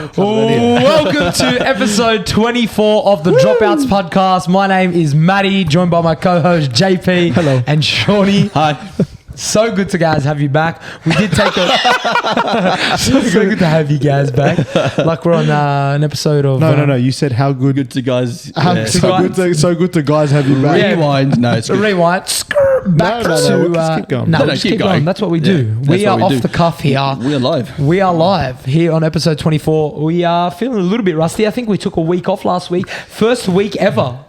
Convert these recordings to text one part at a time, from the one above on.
Welcome to episode 24 of the Dropouts podcast. My name is Matty, joined by my co-host JP. Hello. And Shawnee. Hi. So good to guys have you back. We did take a so good to have you guys back. Like we're on an episode of No. You said how good to guys. so good to guys have you back. Rewind. No, it's good. Rewind. Back No, to just keep going. No, No, just keep keep going. going. That's what we do. Yeah, We that's are what we off do. the cuff here. We are live. We are live here on episode 24. We are feeling a little bit rusty. I think we took a week off last week. First week ever.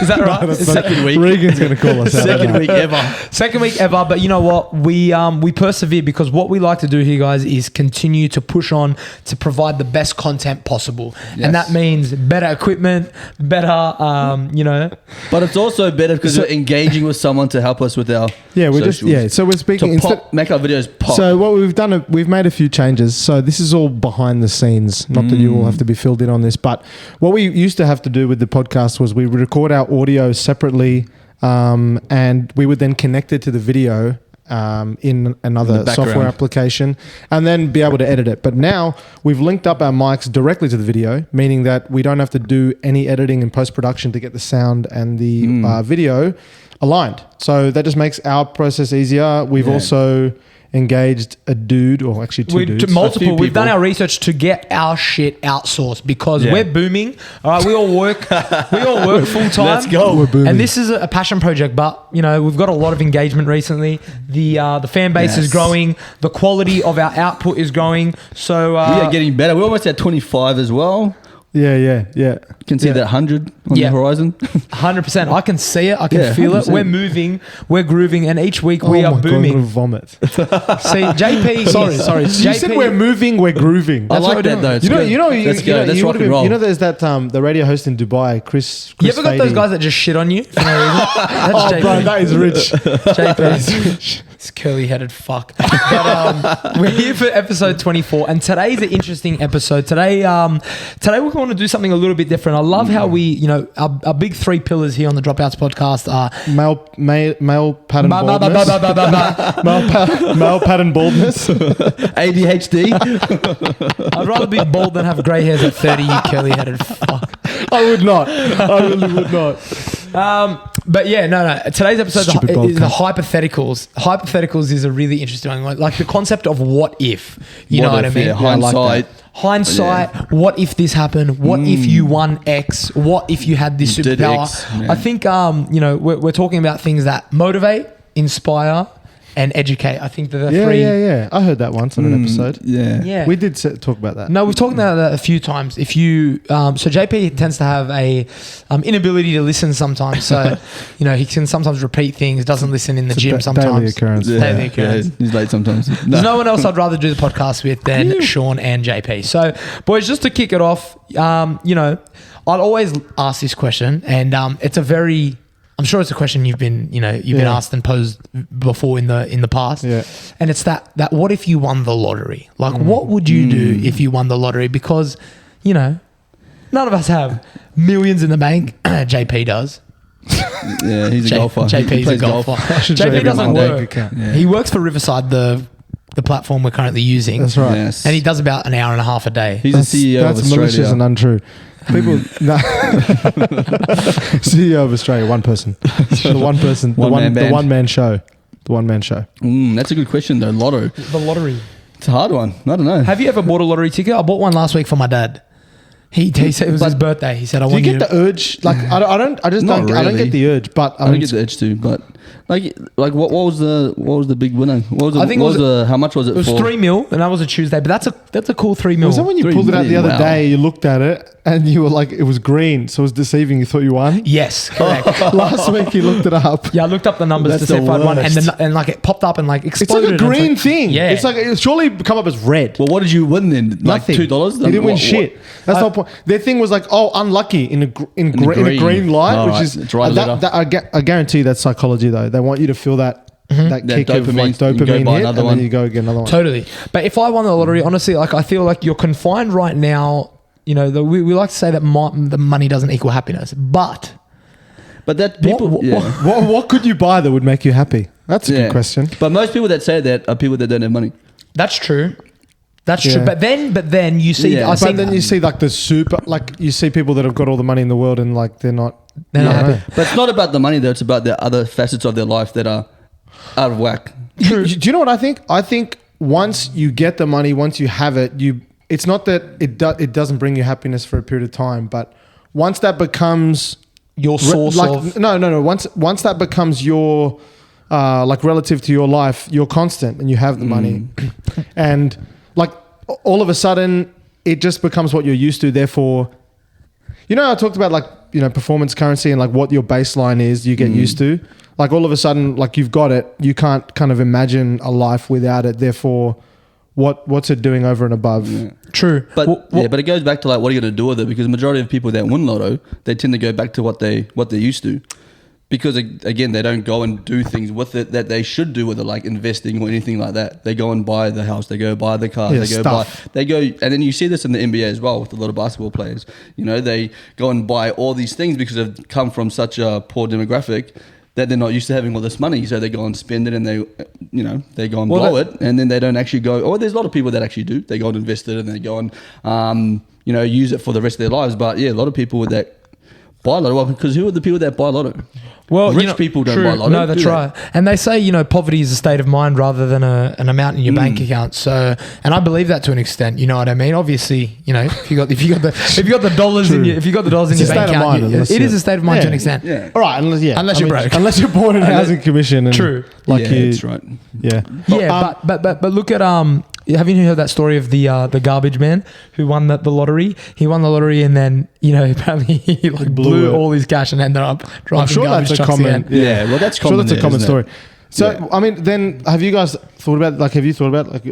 Is that right? That's Second week. Regan's going to call us out. Second week ever. Second week ever, but you know what? We persevere because what we like to do here, guys, is continue to push on to provide the best content possible, and that means better equipment, better, But it's also better because we're engaging with someone to help us with our socials. So we're speaking to make our videos pop. So what we've done, we've made a few changes. So this is all behind the scenes. Not that you all have to be filled in on this, but what we used to have to do with the podcast was we would record our audio separately, and we would then connect it to the video in another software application, and then be able to edit it. But now we've linked up our mics directly to the video, meaning that we don't have to do any editing in post-production to get the sound and the video aligned. So that just makes our process easier. We've also engaged a dude, or actually two dudes. Multiple. We've done our research to get our shit outsourced because we're booming. All right, we all work full time. Let's go. We're booming. And this is a passion project, but we've got a lot of engagement recently. The fan base is growing. The quality of our output is growing. So we are getting better. We're almost at 25 as well. Yeah. You can see that 100 on the horizon. 100%. I can see it. I can feel 100%. it. We're moving. We're grooving. And each week we are God, booming. I'm gonna vomit. See, JP. Sorry. You said we're moving, we're grooving. I like that though. It's good. Let's go. Let's rock and roll. You know, there's that the radio host in Dubai, Chris. You ever got those guys that just shit on you for no reason? That's JP. Bro, that is rich. JP is rich. This curly-headed fuck. But, we're here for episode 24, and today's an interesting episode. Today we're going to do something a little bit different. I love how we, our big three pillars here on the Dropouts podcast are male pattern baldness, male pattern baldness, ADHD. I'd rather be bald than have grey hairs at 30, you curly-headed fuck. I would not. I really would not. But yeah, no. Today's episode is the hypotheticals. Hypotheticals is a really interesting one. Like the concept of what if. You know what I mean? Yeah, hindsight. Hindsight, what if this happened? What if you won X? What if you had this superpower? I think, we're talking about things that motivate, inspire, and educate. I think they're the three. Yeah. I heard that once on an episode. Yeah. We did talk about that. No, we've talked about that a few times. If you, so JP tends to have a inability to listen sometimes. So, he can sometimes repeat things, doesn't listen in the gym sometimes. Daily occurrance. Daily occurrence. Yeah, he's late sometimes. There's no one else I'd rather do the podcast with than Sean and JP. So, boys, just to kick it off, I'd always ask this question, and it's a very, I'm sure it's a question you've been asked and posed before in the past. Yeah. And it's that what if you won the lottery? Like, what would you do if you won the lottery? Because, none of us have millions in the bank. JP does. Yeah, he's a golfer. JP's a golfer. JP doesn't work. Yeah. He works for Riverside, the platform we're currently using. That's right. Yes. And he does about an hour and a half a day. He's the CEO of That's malicious Australia. and untrue. People, CEO of Australia, one person. The one man show. That's a good question though. Lotto. The lottery. It's a hard one. I don't know. Have you ever bought a lottery ticket? I bought one last week for my dad. He said it was his birthday. He said, "I want you." Do you get the urge? Like I don't get the urge, but I don't get the urge too. But like what was the big winner? How much was it? It was for? 3 mil, and that was a Tuesday. But that's a cool 3 mil. Was that when you 3 pulled it out the other million? day? You looked at it and you were like, it was green, so it was deceiving. You thought you won. Yes, correct. Last week you looked it up. Yeah, I looked up the numbers That's to see if I'd won, and worst. then it popped up and like It's exploded. like a green thing. Yeah, It's like it's surely come up as red. Well, what did you win then? Like Nothing. $2? You didn't win shit. That's the whole point. Their thing was like, unlucky in a green light, Oh, which right. is It's right later. I guarantee you that's psychology though. They want you to feel that kick of like dopamine, you go dopamine buy hit, another and one. then you go get another one. Totally. But if I won the lottery, honestly, like I feel like you're confined right now. We like to say that the money doesn't equal happiness, but that people. What could you buy that would make you happy? That's a good question. But most people that say that are people that don't have money. that's true. That's true. But then you see, Yeah. But then you see like the super, like you see people that have got all the money in the world and like they're not happy. But it's not about the money though. It's about the other facets of their life that are out of whack. Do you know what I think? I think once you get the money, once you have it, it's not that it doesn't bring you happiness for a period of time, but once that becomes your source of no. Once that becomes your like relative to your life, you're constant and you have the money, and like all of a sudden it just becomes what you're used to. Therefore, I talked about like performance currency and like what your baseline is. You get used to. Like all of a sudden, like you've got it, you can't kind of imagine a life without it. Therefore, what's it doing over and above? Yeah. True. But but it goes back to like what are you going to do with it? Because the majority of people that win lotto, they tend to go back to what they're used to. Because again, they don't go and do things with it that they should do with it, like investing or anything like that. They go and buy the house, they go buy the car, and then you see this in the NBA as well with a lot of basketball players. They go and buy all these things because they've come from such a poor demographic that they're not used to having all this money, so they go and spend it and they go and blow it, and then they don't actually go. Oh, there's a lot of people that actually do. They go and invest it and they go and use it for the rest of their lives. But yeah, a lot of people that buy lotto, because who are the people that buy lotto? Well, rich people don't buy lotto. No, that's right. And they say poverty is a state of mind rather than an amount in your bank account. So, and I believe that to an extent. You know what I mean? Obviously, if you got the dollars in your bank account, it is a state of mind to an extent. Yeah. All right, unless you're broke, unless you're born in housing commission. And true. That's right. Yeah. Yeah, but look at Haven't you heard that story of the garbage man who won the lottery? He won the lottery and then apparently he blew all his cash and ended up driving. I'm sure garbage that's a trucks common. again. Yeah, well, that's common. Sure, that's a common story. So Yeah. I mean, then have you guys thought about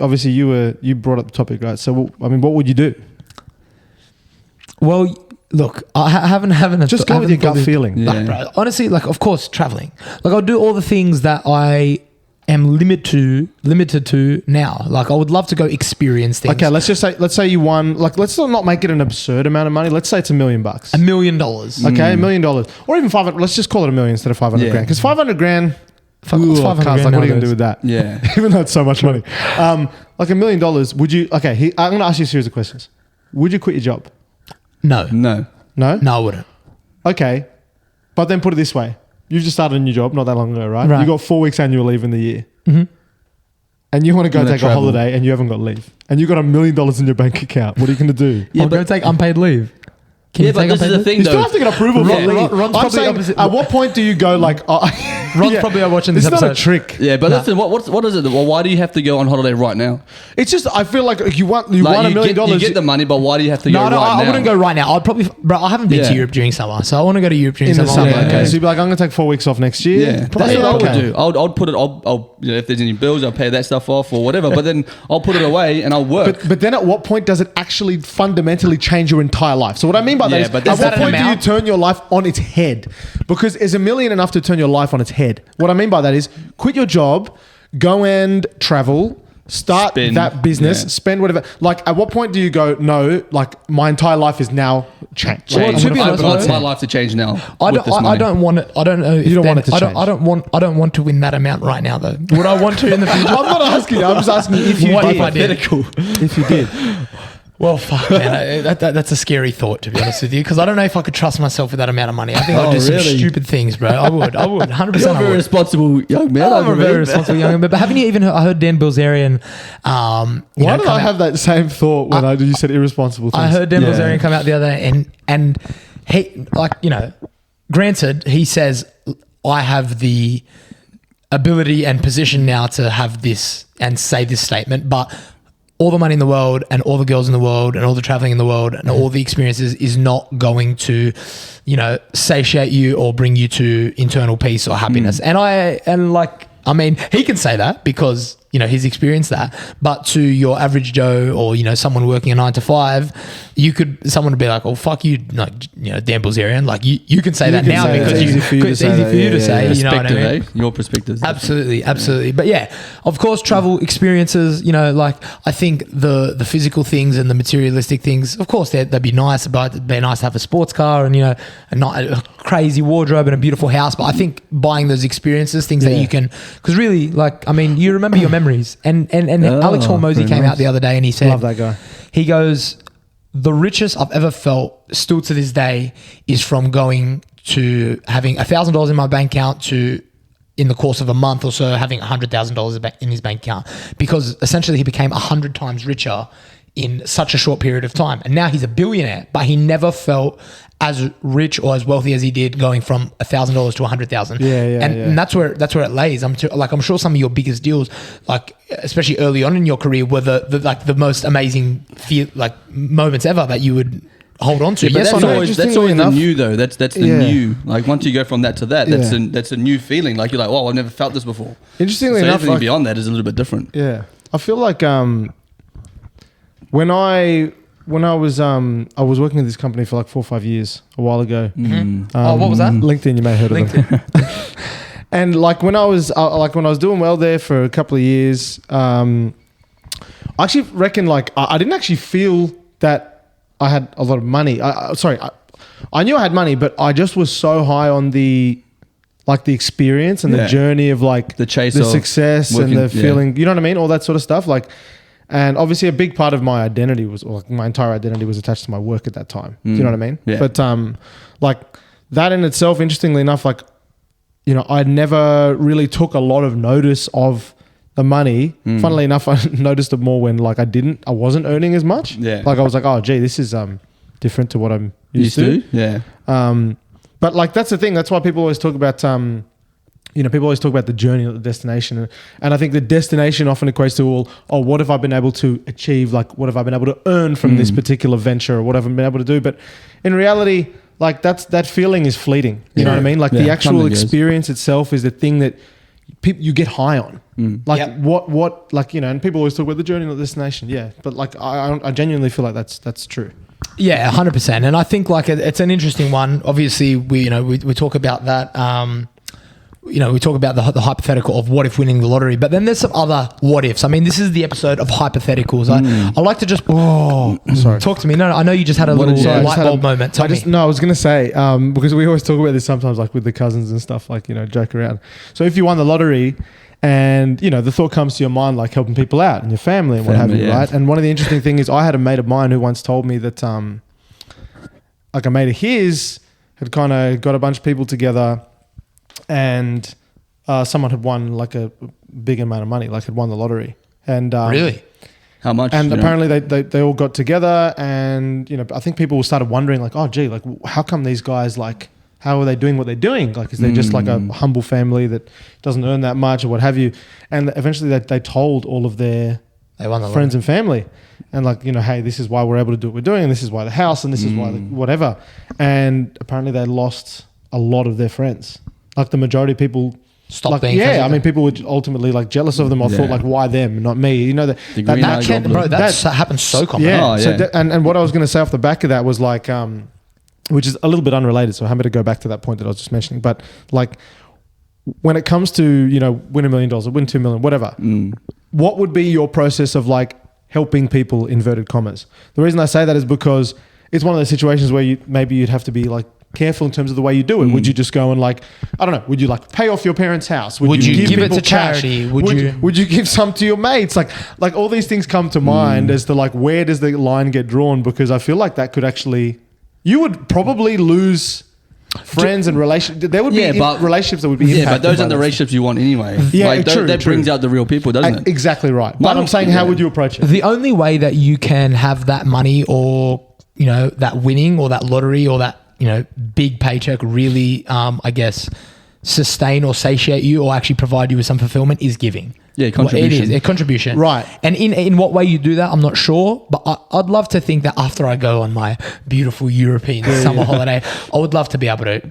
obviously you brought up the topic, right? So what would you do? Well, look, I haven't just go with your gut feeling. Yeah. Bro, honestly, of course, traveling. I'll do all the things that I am limited to now. I would love to go experience things. Okay, let's say you won. Let's not make it an absurd amount of money. Let's say it's $1 million. $1 million. Okay, $1 million, or even 500. Let's just call it $1 million instead of 500 grand. Because 500 grand. Fuck, what's 500 grand what are you gonna do with that? Yeah, even though it's so much money. Like $1 million. Would you? Okay, I'm gonna ask you a series of questions. Would you quit your job? No, I wouldn't. Okay, but then put it this way: you've just started a new job not that long ago, right? Right. You got 4 weeks annual leave in the year, and you want to go take a holiday, and you haven't got leave, and you got $1 million in your bank account. What are you gonna do? I'll go take unpaid leave. Can you but take this is the thing, You though. still have to get approval from leave. Ron's I'm probably saying, opposite. at what point do you go Ron's probably watching this It's episode. not a trick. Yeah, but listen, what is it? Well, why do you have to go on holiday right now? It's just I feel like you won $1 million. You get the money, but why do you have to go right now? I wouldn't go right now. I'd probably, I haven't been to Europe during summer, so I want to go to Europe during in the summer. summer. Okay, so you'd be like, I'm gonna take 4 weeks off next year. Yeah, that's what I would do. I'll put it. I'll if there's any bills, I'll pay that stuff off or whatever. But then I'll put it away and I'll work. But then at what point does it actually fundamentally change your entire life? So what I mean by that is, but at that's what not point an do you turn your life on its head? Because is $1 million enough to turn your life on its head? What I mean by that is, quit your job, go and travel. Start that business, spend whatever. At what point do you go, no, my entire life is now changed? Well, to be honest, I want my life to change now. I don't want it. I don't know. You don't want it to change. I don't want to win that amount right now, though. Would I want to in the future? I'm not asking you. I'm just asking you if you What did. if I did? If you did. Well, fuck, man. That's a scary thought, to be honest with you, because I don't know if I could trust myself with that amount of money. I think I'd do some stupid things, bro. I would. 100%. You're a very responsible young man. I'm a very responsible young man. But haven't you even heard? I heard Dan Bilzerian. Why did I have that same thought when you said irresponsible things? I heard Dan Bilzerian come out the other day, and he, granted, he says, I have the ability and position now to have this and say this statement, but all the money in the world and all the girls in the world and all the traveling in the world and all the experiences is not going to, satiate you or bring you to internal peace or happiness. He can say that because, he's experienced that, but to your average Joe or, someone working a 9 to 5, someone would be like, oh, fuck you, Dan Bilzerian. You can say that now because it's easy for you to say, you know what I mean? Your perspective. Absolutely. But yeah, of course, travel experiences, I think the physical things and the materialistic things, of course, they'd be nice, but it'd be nice to have a sports car and, a crazy wardrobe and a beautiful house. But I think buying those experiences, things that you can, because really, you remember your memories. And Alex Hormozy very came nice. out the other day and he said, Love that guy. he goes, the richest I've ever felt still to this day is from going to having $1,000 in my bank account to, in the course of a month or so, having $100,000 in his bank account, because essentially he became 100 times richer in such a short period of time. And now he's a billionaire, but he never felt as rich or as wealthy as he did going from $1,000 to 100,000. And that's where it lays. I'm sure some of your biggest deals, like especially early on in your career, were the most amazing moments ever that you would hold on to. Yeah, but Yes, that's or no? always the new though. That's the new. Like once you go from that to that, that's a new feeling. Like you're like, oh, I've never felt this before. Interestingly so enough, everything beyond that is a little bit different. Yeah, I feel like when I was working at this company for like 4 or 5 years a while ago. What was that? LinkedIn, you may have heard of them. And like when I was doing well there for a couple of years, I actually reckon like I didn't actually feel that I had a lot of money. I knew I had money, but I just was so high on the experience and the journey of like the chase, the of success working, and the feeling. You know what I mean? All that sort of stuff. Like. And obviously a big part of my identity my entire identity was attached to my work at that time. Do you know what I mean? Yeah. But like that in itself, interestingly enough, like, you know, I never really took a lot of notice of the money. Funnily enough, I noticed it more when like I wasn't earning as much. Yeah. Like I was like, oh gee, this is different to what I'm used to. Yeah. But like that's the thing. That's why people always talk about people always talk about the journey, not the destination. And I think the destination often equates to, what have I been able to achieve? Like, what have I been able to earn from this particular venture, or what have I been able to do? But in reality, like that feeling is fleeting. You know what I mean? Like the actual experience itself is the thing that you get high on. Like what, like, you know, and people always talk about the journey, not the destination. Yeah. But like, I genuinely feel like that's true. Yeah, 100%. And I think like it's an interesting one. Obviously we talk about that, we talk about the hypothetical of what if winning the lottery, but then there's some other what ifs. I mean, this is the episode of hypotheticals. I like to just sorry. Talk to me. No, I know you just had a little light bulb moment. I was going to say, because we always talk about this sometimes, like with the cousins and stuff, like, you know, joke around. So if you won the lottery and, you know, the thought comes to your mind, like helping people out and your family and what have you, right? And one of the interesting things is I had a mate of mine who once told me that, like a mate of his had kind of got a bunch of people together, and someone had won like a big amount of money, like had won the lottery. And really? How much? And apparently they all got together, and, you know, I think people started wondering like, oh gee, like how come these guys, like, how are they doing what they're doing? Like, is they just like a humble family that doesn't earn that much or what have you? And eventually they told all of their friends and family, and like, you know, hey, this is why we're able to do what we're doing, and this is why the house, and this is why whatever. And apparently they lost a lot of their friends. Like the majority of people stopped like, being friends. Yeah, I mean, people were ultimately like jealous of them. I thought like, why them, not me? You know, that happens so common. Yeah. And what I was going to say off the back of that was like, which is a little bit unrelated, so I'm happy to go back to that point that I was just mentioning. But like, when it comes to, you know, win $1 million or win 2 million, whatever, what would be your process of like helping people, inverted commas? The reason I say that is because it's one of those situations where you'd have to be like careful in terms of the way you do it. Would you just go and like, I don't know, would you like pay off your parents' house? Would you give it to charity? Would you give some to your mates? Like all these things come to mind as to like, where does the line get drawn? Because I feel like that could actually, you would probably lose friends and relationships. There would be relationships that would be impacted. Yeah, but those aren't the relationships you want anyway. Yeah, like, true, that brings out the real people, doesn't it? Exactly right. But I'm saying, how would you approach it? The only way that you can have that money, or, you know, that winning or that lottery or that, you know, big paycheck really, I guess, sustain or satiate you or actually provide you with some fulfillment is giving. Yeah, contribution. It is a contribution. Right. And in what way you do that, I'm not sure. But I'd love to think that after I go on my beautiful European summer holiday, I would love to be able to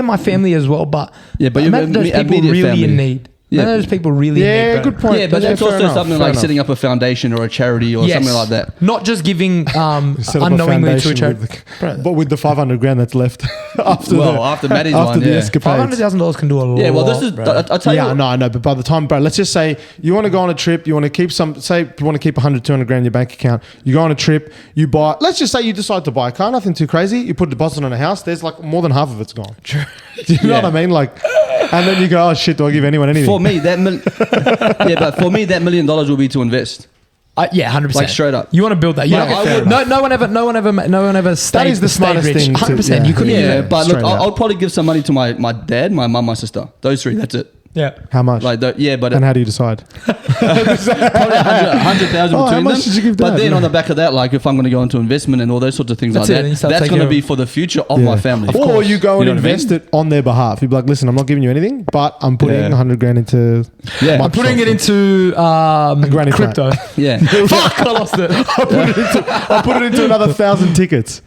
my family as well. But imagine those people really in need. Yeah, those people really need it, good point. Yeah, but that's also something like setting up a foundation or a charity or something like that. Not just giving unknowingly to a charity. But with the $500,000 that's left after Maddie's after one, the escapades. $500,000 can do a lot. Yeah, well, this is. I'll tell you. Yeah, no. But by the time, bro, let's just say you want to go on a trip. You want to keep say you want to keep 100, 200 grand in your bank account. You go on a trip. You buy. Let's just say you decide to buy a car. Nothing too crazy. You put a deposit on a house. There's like more than half of it's gone. Do you know what I mean? Like. And then you go, oh shit, do I give anyone anything? For me, that but for me, that $1 million will be to invest. Yeah, 100%. Like straight up. You want to build that. You Like, don't- I would- no one ever stayed. That is the smartest rich. thing to- 100%. yeah. You couldn't. Yeah, even- but look, straight out. I'll probably give some money to my dad, my mum, my sister. Those three. That's it. Yeah. How much? Like, but and how do you decide? probably 100,000 Oh, how between much them. did you give But Dad? then Yeah. on the back of that, like if I'm going to go into investment and all those sorts of things That's like it, and you that, start that's taking going to over. be for the future of Yeah. my family. Of Or course. you go and You know what I invest it on their behalf. You'd be like, listen, I'm not giving you anything, but I'm putting Yeah. 100 grand into. Yeah. I'm putting it into granny flat. crypto. Yeah. Fuck, I lost it. I'll put it into another 1,000 tickets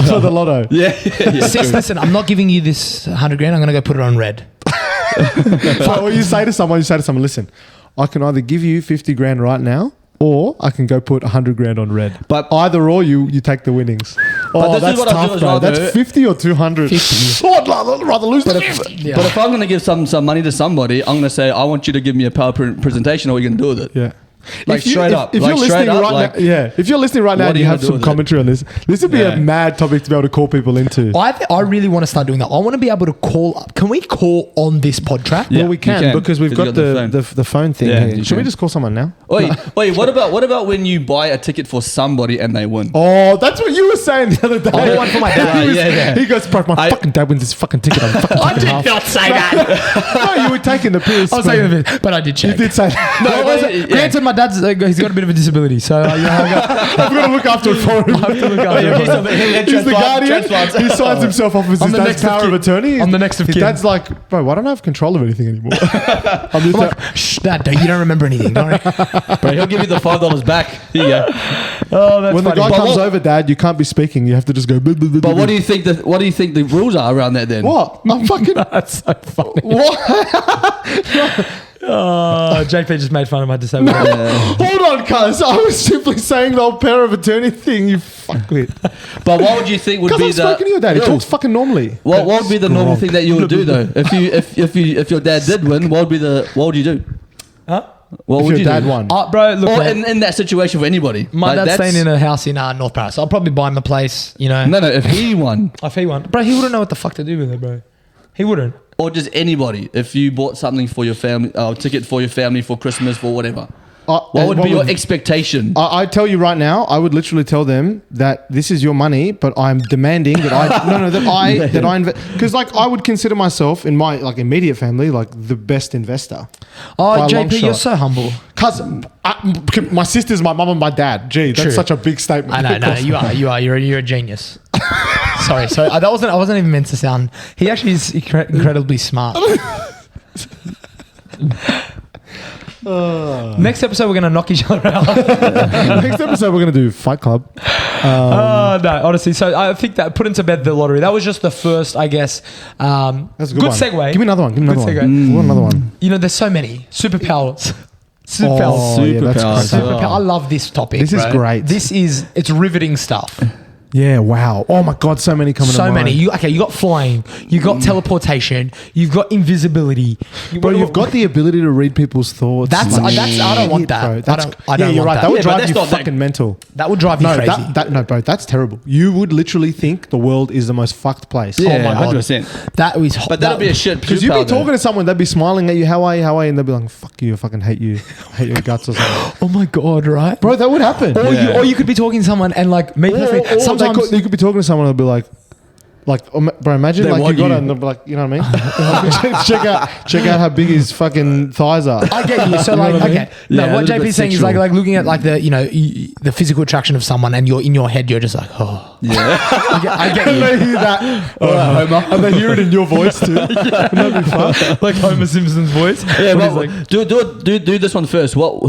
for the lotto. yeah. Sis, listen, I'm not giving you this 100 grand. I'm going to go put it on red. So what you say to someone, listen, I can either give you 50 grand right now, or I can go put 100 grand on red. But- either or, you take the winnings. But Oh, this is that's what I'll do tough, as bro. well, That's though. 50 or 200. 50. Oh, I'd rather lose the 50. Yeah. But if I'm going to give some money to somebody, I'm going to say, I want you to give me a PowerPoint presentation. What are you going to do with it? Yeah. Like straight up. If Like you're straight listening up, right like, now, yeah. If you're listening right now what and are you you have gonna do some with it? commentary on this would be Yeah. a mad topic to be able to call people into. I really want to start doing that. I want to be able to call up. Can we call on this pod track? Yeah, well, we you can, can, because we've 'cause you got got the phone thing Yeah, here. you Should we can. just call someone now? Wait, what about when you buy a ticket for somebody and they win? Oh, that's what you were saying the other day. I bought one for my dad. He was- Yeah. He goes, bro, my fucking dad wins this fucking ticket. I'm fucking I taking half." did not say that. No, you were taking the piss. I was saying the but I did check. You did say that. No, No, yeah. granted, my dad's he's got a bit of a disability, so I've I've got to look after it for him. got to look after Yeah, him. He's the guardian. He signs himself off as I'm his the dad's next of power of kin. attorney. I'm the next of His kin. dad's like, bro, why don't I have control of anything anymore? I'm just I'm like, shh, Dad, you don't remember anything, don't you? Bro, he'll give you the $5 back. Here you go. Oh, that's when the funny. guy But comes what- over, Dad, you can't be speaking. You have to just go. But what do you think the rules are around that then? What? I'm fucking. That's so funny. What? Oh, JP just made fun of my disability. Hold on, cuz. I was simply saying the whole power of attorney thing. You fuckwit. But what would you think would Because be I've spoken to your dad. He Yo, talks fucking normally. What would be the normal Gronk. thing that you would do though? If your dad did win, what would you do? Huh? What If would your you dad do? won. Bro, look, Or man, in that situation for anybody. my Like, dad's that's- staying in a house in North Paris. I'll probably buy him a place, you know. No, if he won, If he won. Bro, he wouldn't know what the fuck to do with it, bro. He wouldn't. or just anybody, if you bought something for your family, a ticket for your family for Christmas, for whatever, what would be your expectation? I tell you right now, I would literally tell them that this is your money, but I'm demanding that I invest, because like I would consider myself in my like immediate family like the best investor. Oh, By a long JP, you're shot. so humble. Cause my sister's my mum and my dad. Gee, that's True. such a big statement. I know, no, you are. You're a genius. Sorry, so I wasn't even meant to sound. He actually is incredibly smart. Next episode, we're gonna knock each other out. Next episode, we're gonna do Fight Club. No, honestly. So I think that put into bed the lottery. That was just the first, I guess. That's a good one. segue. Give me another one. Give me another Good one. segue. We want another one. You know, there's so many superpowers. Oh, yeah, that's Superpowers. great. Superpower. I love this topic. This is bro. great. It's riveting stuff. Yeah, wow. Oh my God, so many coming to So mind. many. You got flying. You got teleportation. You've got invisibility. Bro, you've got the ability to read people's thoughts. That's- I don't want that. Bro. I don't you're want right. that. That would Yeah, but drive that's you not that- fucking mental. That would drive you No, crazy. no, bro, that's terrible. You would literally think the world is the most fucked place. Yeah, my God. 100%. That was. But that'll be a shit. Because you'd be superpower, though. talking to someone, they'd be smiling at you, how are you, and they'd be like, fuck you, I fucking hate you. I hate your guts or something. Oh my God! Right, Bro, that would happen. Yeah. or you could be talking to someone and like me personally. Or Sometimes you could be talking to someone and they'll be like, bro, imagine They like you want got you. it and they'll be like, you know what I mean? check out how big his fucking thighs are. I get you. So like, what I mean? okay, no, Yeah, a what little bit JP's saying is sexual. like looking at like the the physical attraction of someone, and you're in your head, you're just like, oh, Yeah. I get And you. they hear that. And they hear it in your voice too. That'd be fun. Like Homer Simpson's voice. Yeah, When but he's like, do this one first. What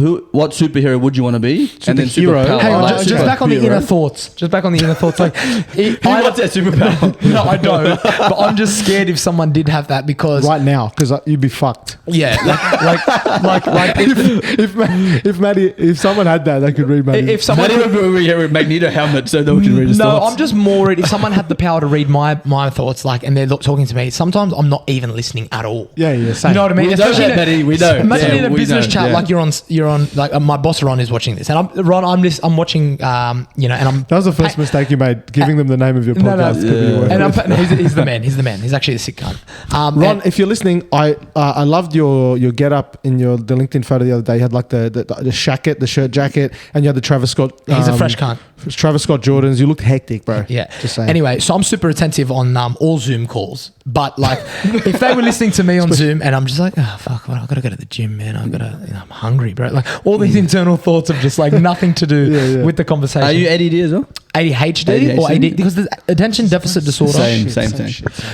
superhero would you want to be? And then Superhero? superpower. hang on, like just back on the superhero. inner thoughts. Just back on the inner thoughts. Like, Who wants that superpower? No, I don't. But I'm just scared if someone did have that because Right now, because you'd be fucked. yeah, like If someone had that, they could read Maddie. if someone. With Magneto helmet, so no one can read his No, thoughts. I'm just more worried if someone had the power to read my thoughts, like, and they're talking to me. Sometimes I'm not even listening at all. yeah, same. You know what I mean? We know Especially that, in a- Betty, we know. Imagine Yeah, in a we business know, chat, yeah. like you're on, like my boss Ron is watching this, and I'm watching, and I'm. That was the first mistake you made, giving them the name of your No, no. podcast. Could be your worst no, he's the man. He's the man. He's actually a sick cunt. Ron, if you're listening, I loved your get up in the LinkedIn photo the other day. You had like the shacket, the shirt jacket, and you had the Travis Scott. He's a fresh cunt. Travis Scott Jordans. You looked hectic, bro. Yeah. Just saying. Anyway, so I'm super attentive on all Zoom calls. But like, if they were listening to me on Zoom and I'm just like, oh fuck, well, I gotta go to the gym, man. I'm hungry, bro. Like all these internal thoughts of just like nothing to do with the conversation. Are you ADD as well? ADHD or AD? Because the attention deficit disorder. Same.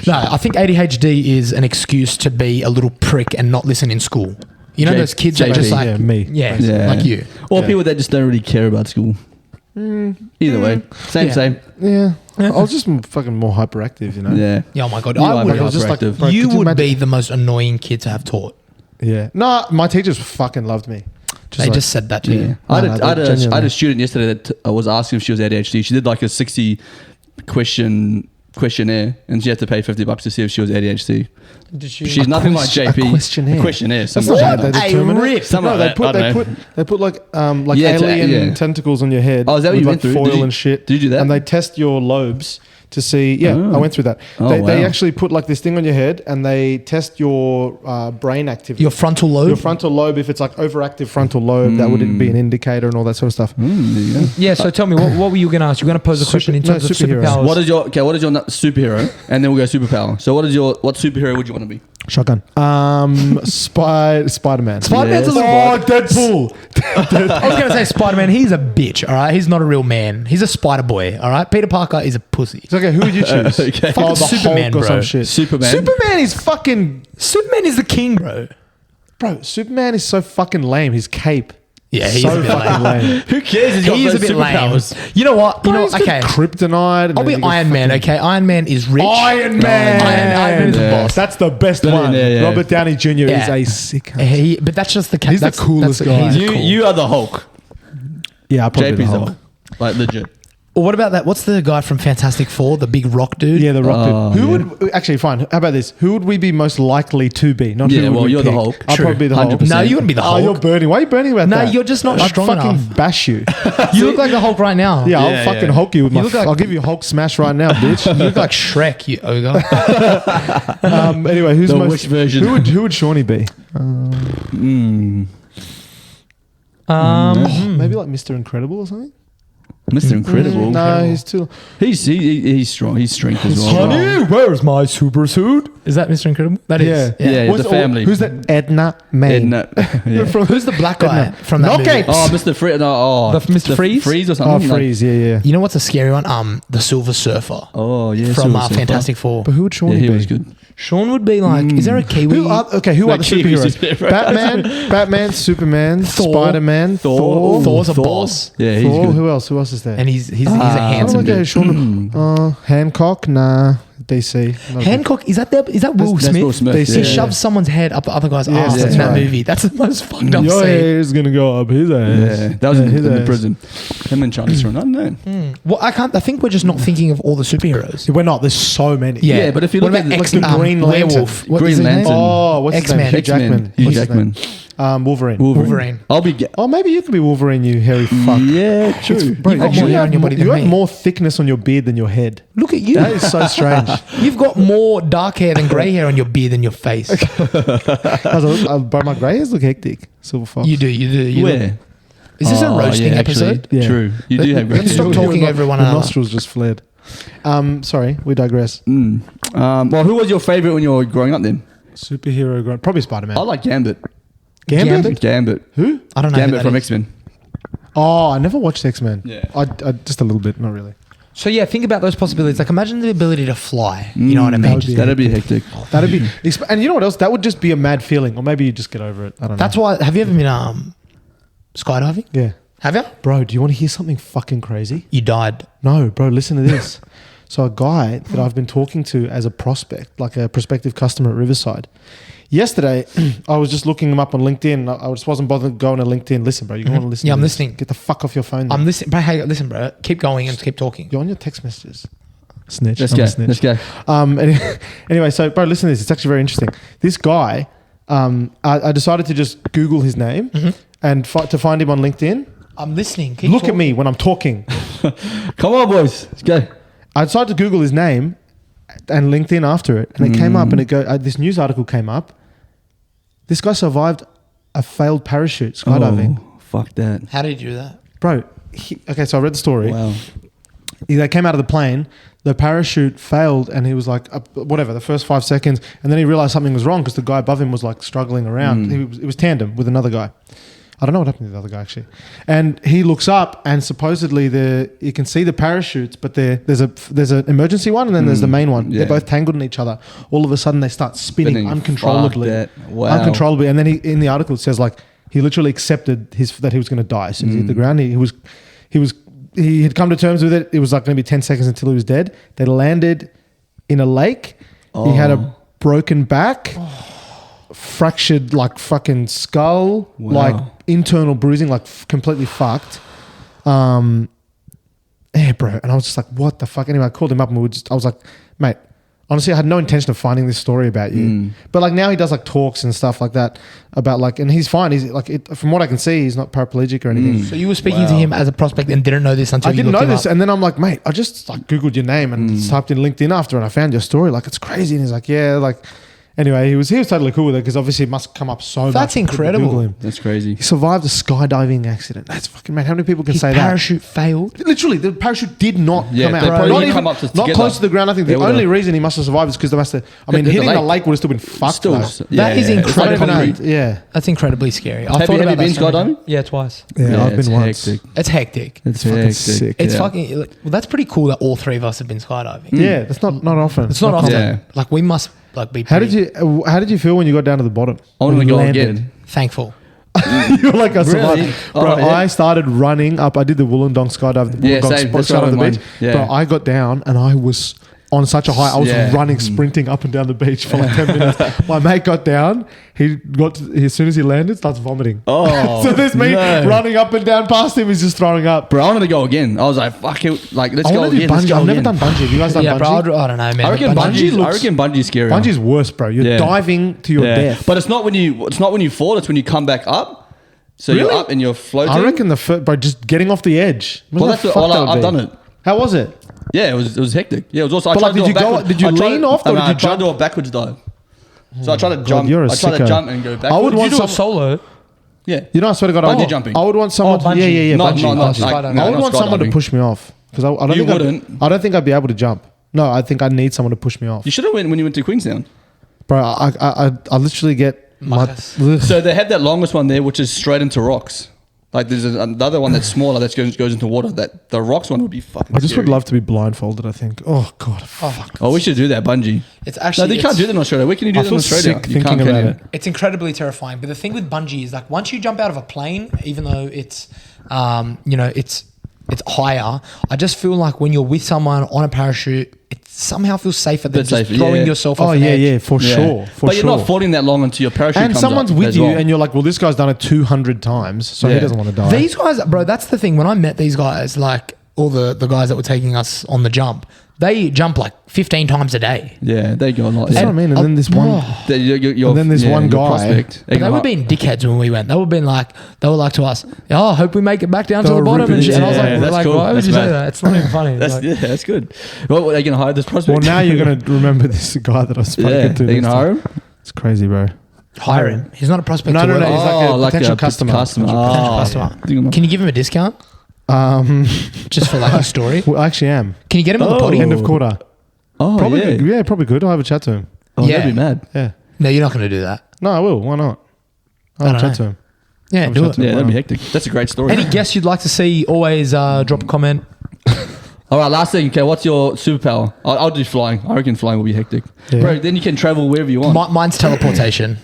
No, I think ADHD is an excuse to be a little prick and not listen in school. You know those kids that just like me. Yeah, like you. Or people that just don't really care about school. Either way. Same. Yeah. I was just fucking more hyperactive, you know? Yeah. Yeah, oh my God. You I are would very just like, hyperactive. bro, you could you would imagine- be the most annoying kid to have taught. Yeah. No, my teachers fucking loved me. They just said that to you. Yeah. I had genuinely. a student yesterday that I was asking if she was ADHD. She did like a 60 questionnaire and she had to pay $50 to see if she was ADHD. Did she? She's nothing like JP. A questionnaire. A questionnaire. That's something not like how that. they determine it. Something No, like that. I don't know. they put like Yeah, alien tentacles on your head. Oh, is that what with you like went through? foil Did you- and shit. did you do that? And they test your lobes to see. Yeah, Oh. I went through that. Oh, They wow. actually put like this thing on your head and they test your brain activity. Your frontal lobe? Your frontal lobe. If it's like overactive frontal lobe, that would be an indicator and all that sort of stuff. There you go. Yeah, so tell me, what were you going to ask? You were going to pose a question in terms of superheroes. superpowers. What is your superhero? And then we'll go superpower. So what superhero would you want to be? Shotgun. Spider-Man. Spider-Man's a little Deadpool. I was going to say Spider-Man. He's a bitch, all right? He's not a real man. He's a spider boy, all right? Peter Parker is a pussy. It's okay. Who would you choose? Okay. Fucking the Superman, Hulk or bro. some shit. Superman. Superman is fucking... Superman is the king, bro. Bro, Superman is so fucking lame. His cape. Yeah, he's so a bit fucking lame. lame. Who cares? He's a bit lame. You know what? Bro, he's got kryptonite. I'll be Iron Man, okay? Iron Man is rich. Iron Man. Iron Man is the Yeah. boss. That's the best Yeah, one. yeah. Robert Downey Jr. is Yeah. a sick cunt. But that's just the He's the coolest guy. he's You cool. you are the Hulk. Yeah, I'll probably be JP's the the Hulk. Hulk. Like legit. Or what about that? What's the guy from Fantastic Four, the big rock dude? Yeah, the Rock Oh, dude. Who yeah. would... Actually, fine. How about this? Who would we be most likely to be? Not Yeah, who would well, we you're the pick. Hulk. I'll True. probably be the Hulk. 100%. No, you wouldn't be the Oh, Hulk. you're burning. Why are you burning about No, that? you're just not I'd strong fucking enough. bash you. You look like the Hulk right now. Yeah, I'll Yeah, fucking yeah. Hulk you with my... look like- I'll give you a Hulk smash right now, bitch. You look like Shrek, you ogre. Anyway, who's The most... which version? Who would Shawnee be? Maybe like Mr. Incredible or something? Mr. Incredible. No, he's too... He's strong. He's strength as well. Honey, where's my super suit? Is that Mr. Incredible? That is. Yeah. The family. Who's that? Edna May. Edna. Yeah. Who's the black guy Edna. from that movie? Knockout. Oh, Mr. Freeze. No, Mr. Freeze? Freeze or Oh, something. like- Freeze. Yeah. You know what's a scary one? The Silver Surfer Oh, yeah. from Silver Surfer. Fantastic Four. But who would Yeah, Shawnee he be? was good. Sean would be like, is there a Kiwi? Who are the Kiwi superheroes? superhero. Batman, Superman, Thor. Spider-Man, Thor. Thor's a boss. Yeah, he's Thor. good. Who else? Who else is there? And he's a handsome okay, dude. Sean. Hancock. Nah. DC. Not Hancock, is that Will That's Smith? Will Smith, They He yeah. shoves someone's head up the other guy's Yes, ass that's in that right. movie. That's the most fucked up Your scene. hair's gonna go up his ass. Yeah, that was in his the ass. prison. Him and Chinese run. I don't know. Well, I think we're just not thinking of all the superheroes. We're not. There's so many. Yeah, but if you What look about at X, like the Green Lantern. Werewolf? What Green is his name? Lantern. Oh, what's his name? X-Men. Hugh Jackman. Hugh What's his name? Jackman. Wolverine. Wolverine. I'll be. Oh, maybe you could be Wolverine, you hairy fuck. Yeah, true. Bro, You've got actually, more hair on your body than you me. have more thickness on your beard than your head. Look at you. That is so strange. You've got more dark hair than grey hair on your beard than your face. But my grey hairs look hectic. Silver fox. You do. You Where? look- Is this a Oh, roasting yeah, episode? actually. Yeah. True. You do have great Let's stop hair. talking over one The another. nostrils just flared. Sorry, we digress. Well, who was your favorite when you were growing up then? Superhero, probably Spider-Man. I like Gambit. Gambit? Gambit. Who? I don't know. who Gambit that from is. X-Men. Oh, I never watched X-Men. Yeah. I just a little bit, not really. So yeah, think about those possibilities. Like imagine the ability to fly. You know what I mean? would be- That'd be hectic. That'd be, and you know what else? That would just be a mad feeling, or maybe you just get over it. I don't know. That's why. Have you ever been skydiving? Yeah, Have you? bro. Do you want to hear something fucking crazy? You died. No, bro. Listen to this. So a guy that I've been talking to as a prospect, like a prospective customer at Riverside. Yesterday, I was just looking him up on LinkedIn. I just wasn't bothered going to LinkedIn. Listen, bro. You want to listen? Yeah, to I'm this? listening. Get the fuck off your phone. Then. I'm listening. Bro, hey, listen, bro. Keep going and keep talking. You're on your text messages. Snitch. Let's I'm go. a snitch. Let's go. Anyway, so bro, listen to this. It's actually very interesting. This guy, I decided to just Google his name and to find him on LinkedIn. I'm listening. Keep Look talking. at me when I'm talking. Come on, boys. Let's go. I decided to Google his name, and LinkedIn after it, and it came up, and this news article came up. This guy survived a failed parachute skydiving. Oh, fuck that. How did you do that? Bro, okay, so I read the story. Wow. They came out of the plane, the parachute failed, and he was like, whatever, the first 5 seconds, and then he realized something was wrong because the guy above him was like struggling around. It was tandem with another guy. I don't know what happened to the other guy actually. And he looks up, and supposedly you can see the parachutes, but there's an emergency one, and then there's the main one. Yeah. They're both tangled in each other. All of a sudden, they start spinning uncontrollably. Fuck that. Wow. Uncontrollably. And then in the article, it says like he literally accepted that he was going to die as soon as he hit the ground. He had come to terms with it. It was like going to be 10 seconds until he was dead. They landed in a lake. He had a broken back. Fractured like fucking skull, like internal bruising, like completely fucked. Yeah, bro. And I was just like, what the fuck? Anyway, I called him up and I was like, mate, honestly, I had no intention of finding this story about you. But like now he does like talks and stuff like that about like, and he's fine. He's like, from what I can see, he's not paraplegic or anything. So you were speaking to him as a prospect and didn't know this until I you didn't looked know him this, up. and then I'm like, mate, I just like Googled your name and typed in LinkedIn after, and I found your story. Like, it's crazy. And he's like, yeah, like. Anyway, he was totally cool with it because obviously it must come up so much. That's incredible. Google him. That's crazy. He survived a skydiving accident. That's fucking mad. How many people can His say parachute failed. that? Literally, the parachute did not come they out. probably Not didn't even come up not together. close to the ground. I think the They would've- only reason he must have survived is because they must have. I mean, The hitting the lake. lake would have still been fucked. Still, though. That is it's like incredible. concrete. Yeah. That's incredibly scary. I Have thought you about been that so much. skydiving? Yeah, twice. Yeah, I've it's been once. hectic. It's hectic. It's fucking hectic. sick. It's Yeah. fucking. Well, that's pretty cool that all three of us have been skydiving. Yeah, that's not often. It's not often. Yeah. Like we must like be. How did pretty you feel when you got down to the bottom? I wanted When to you go landed? again. Thankful. You're like, I survived. Really? Bro, Oh, yeah. I started running up. I did the Wollongong skydive. Yeah, Wollongong same. That's skydive what on the I beach. went. Yeah. Bro, I got down and I was on such a high. I was Yeah. running, sprinting up and down the beach for like 10 minutes. My mate got down. As soon as he landed, starts vomiting. Oh, So there's me no. running up and down past him. He's just throwing up. Bro, I wanted to go again. I was like, fuck it. Like, let's I go want to do again. Let's bungee. go I've never again. done bungee. Have you guys done Yeah, bungee? bro. I don't know, man. I reckon bungee bungie's scary. Bungee's worse, bro. You're Yeah. diving to your death. But it's not when you fall. It's when you come back up. So Really? you're up and you're floating. I reckon by just getting off the edge. Well, that's what I've done it. How was it? Yeah, it was hectic. Yeah, it was also. But I like, tried to did do a you go- backwards- did you I tried lean to- off or no, did you I tried jump? to do a backwards dive. So I tried to jump. you're a I tried to sicko. jump and go backwards. I would You want do some- a solo. Yeah. You know, I swear to God, Bungee jumping. I would want someone. Oh, to, yeah, bungee. No, bungee. no, no, Bungee. like, I no, I would not want someone to skydiving. push me off because I don't You think wouldn't. I don't think I'd be able to jump. No, I think I need someone to push me off, You should have went when you went to Queenstown. bro. I literally get my. Muckus. So they have that longest one there, which is straight into rocks. Like there's another one that's smaller that goes into water. That the rocks one would be fucking. I just scary. would love to be blindfolded. I think. Oh God, fuck. Oh, we should do that bungee. It's No, actually. they can't do that in Australia. Where can you do I that in feel Australia? sick You thinking can't, can about you? it. It's incredibly terrifying. But the thing with bungee is like once you jump out of a plane, even though it's, it's higher. I just feel like when you're with someone on a parachute, it somehow feels safer than Bit just safer, throwing yeah. yourself off Oh an yeah, edge. yeah, for Yeah. sure. For but sure. you're not falling that long until your parachute and comes someone's up with as you, well. and you're like, well, this guy's done it 200 times, so he Yeah. doesn't want to die. These guys, bro, that's the thing. When I met these guys, like all the guys that were taking us on the jump, they jump like 15 times a day. Yeah, they go a lot. That's Yeah. what I mean. And then this one. And then there's one guy- But they were being dickheads when we went. They were like to us, oh, I hope we make it back down to They the were bottom and ripping shit. it. And I was Yeah, that's like, cool. why would That's you say mad. that? It's not even funny. Like, That's good. Well, are they going to hire this prospect? Well, now you're gonna remember this guy that I spoke yeah, to. they next can time. hire him. It's crazy, bro. hire him. He's not a prospect. No, to no, work no. with. He's like a potential customer. Potential Potential Oh, customer. yeah. Can you give him a discount just for like a story? Well, I actually am. Can you get him on the potty? End of quarter. Oh, Probably. yeah. Yeah, probably good. I'll have a chat to him. Oh, Yeah. that'd be mad. Yeah. No, you're not going to do that. No, I will. Why not? I'll have a don't chat to him. Yeah, Have a do chat it. to him. Yeah, that'd Wow. be hectic. That's a great story. Any guests you'd like to see, always drop a comment. All right, last thing. Okay, what's your superpower? I'll do flying. I reckon flying will be hectic. Yeah. Bro, then you can travel wherever you want. Mine's teleportation.